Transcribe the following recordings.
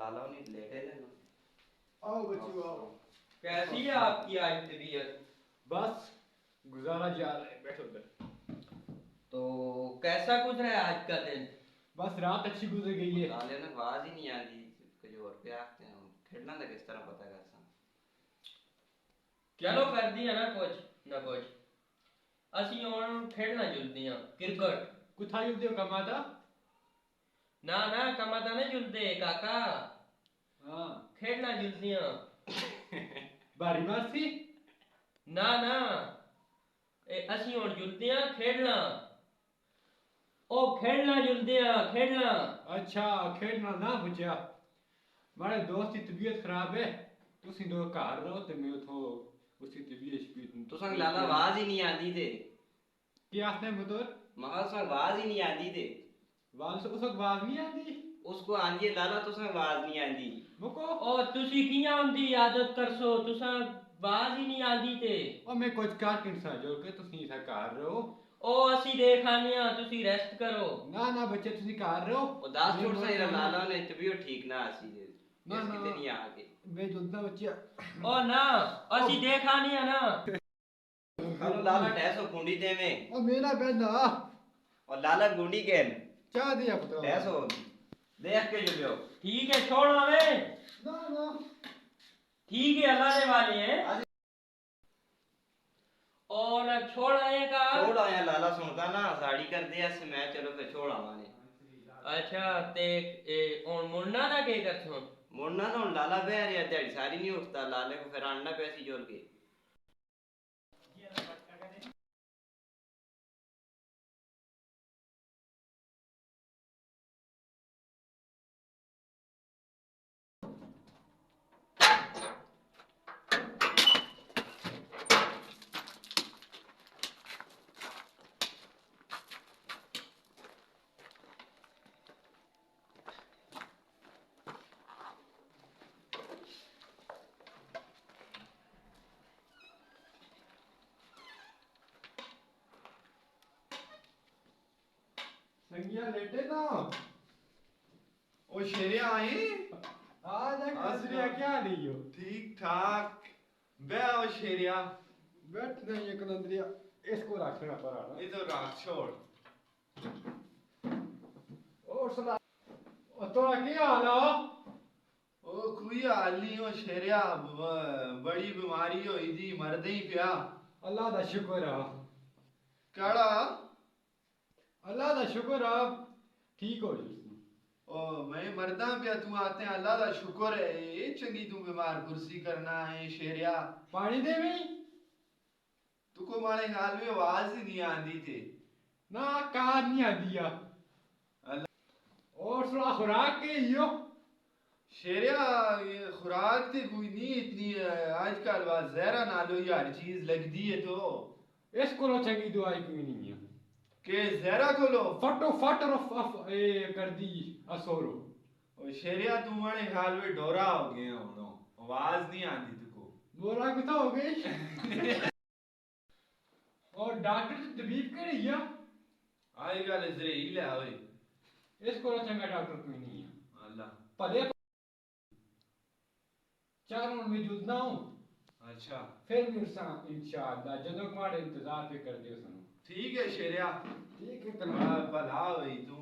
लाला नहीं लेटे थे। आओ बच्चों आओ। कैसी है आपकी आज तबीयत? बस गुजारा जा रहा है, बैठो उधर। तो कैसा गुजरा है आज का दिन? बस रात अच्छी गुजर गई है। लाले ने आवाज ही नहीं आती कुछ और पे आते हैं खेलना था किस तरह पता कर सा। चलो कर दिया ना कुछ ना कुछ ਅਸੀਂ ਹੁਣ ਖੇਡਣਾ ਜੁਲਦੇ ਆ ਕ੍ਰਿਕਟ। कुथा युद्ध कमाता? ਨਾ ਨਾ ਕਮਾਤਾ ਨਾ ਜੁਲਦੇ ਕਾਕਾ। हाँ ਖੇਡਣਾ ਜੁਲਦੇ ਆ। बारी मारती? ਨਾ ਨਾ ਇਹ ਅਸੀਂ ਹੁਣ ਜੁਲਦੇ ਆ ਖੇਡਣਾ। ਉਹ ਖੇਡਣਾ ਜੁਲਦੇ ਆ ਖੇਡਣਾ। अच्छा खेलना ना बुझा। मारे दोस्त की तबीयत खराब है, तुसी दो घर रहो ते मैं उठो उसकी तबीयत स्पीड तो संग लाला आवाज ही नहीं आती थे। क्या आते हैं बतौर? मगर संग आवाज ही नहीं आती थे। वाल से उसको आवाज नहीं आती? उसको आंदी लाला तो संग आवाज नहीं आती। मुको ਉਹ ਤੁਸੀਂ ਕਿਆਂ ਹੁੰਦੀ ਆਦਤ ਕਰਸੋ ਤੁਸਾਂ ਆਵਾਜ਼ ਹੀ ਨਹੀਂ ਆਉਂਦੀ ਤੇ। और मैं कुछ कार किनसा जो के तुसी सा घर रहो। ਉਹ ਅਸੀਂ ਦੇਖ ਆਨੇ ਆ ਤੁਸੀਂ ਰੈਸਟ ਕਰੋ। ना ना बच्चे तुसी घर रहो। उदास छोड़ सा लाला ने तबीयत ठीक ना आसी थे। ना ना ना नहीं आके मैं जुलदा बच्चा। ਉਹ ਨਾ ਅਸੀਂ ਦੇਖ ਆਨੇ ਆ ਨਾ। हेलो लाला टैसो कुंडी दे में और मेरा बेटा और लाला गुंडी के चाह दिया पुत्र। टैसो देख के जो ठीक है छोड़ आवे। ना ना ठीक है अल्लाह ने वाले हैं। और ना छोड़ आएगा। छोड़ आया लाला सुनता ना साड़ी कर दिया से मैं चलो फिर छोड़ आवाने। अच्छा ते और मुन्ना ना के कर सुन मुन्ना ना लाला बह रहा दिहाड़ी सारी नहीं उठता लाले को फिर आना पैसी जोड़ के। संगिया लेटे ना। ओ शेरिया आई आज असरिया क्या नहीं हो? ठीक ठाक बे ओ शेरिया बैठ नहीं एक नंदरिया इसको रखना पड़ा ना। इधर रख छोड़। और सुना और तोरा क्या हाल है? ओ कोई हाल नहीं ओ शेरिया बड़ी बीमारी होई दी मरदे ही पिया। अल्लाह दा शुक्र है। केड़ा अल्लाह दा शुक्र है ठीक हो जी। ओ मैं मरदा पिया तू आते हैं अल्लाह दा शुक्र है ये चंगी तू बीमार कुर्सी करना है शेरिया। पानी दे भी तू को मारे हाल में आवाज ही नहीं आंदी थी ना कार नहीं आ दिया। और सुना खुराक के यो शेरिया ये खुराक थी कोई नहीं इतनी आजकल बात जहरा नालो ही हर चीज लग दी है तो इसको लो चंगी दवाई कोई नहीं है के जहरा को लो फटो फट रफ कर दी असोरो। ओ शेरिया तू मारे हाल में डोरा हो गए हो आवाज नहीं आती तुको। बोला कितना हो गई? और डॉक्टर से तबीब कर रही है? आई गल इजराइल है ओए इसको लो चंगा डॉक्टर कोई नहीं है। अल्लाह पले चार में जुलना हूँ अच्छा फिर मिलसा इंशाअल्लाह जदों तुम्हारे इंतजार पे कर दियो सुनो। ठीक है शेरिया ठीक है कल भला हुई तू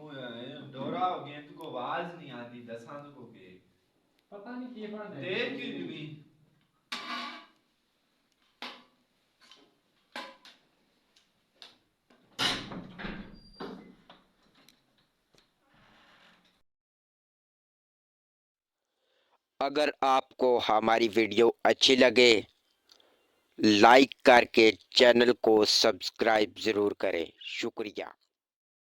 डोरा हो गया तुको आवाज नहीं आती दसा तुको के पता नहीं के पढ़ देर की भी अगर आपको हमारी वीडियो अच्छी लगे लाइक करके चैनल को सब्सक्राइब ज़रूर करें। शुक्रिया।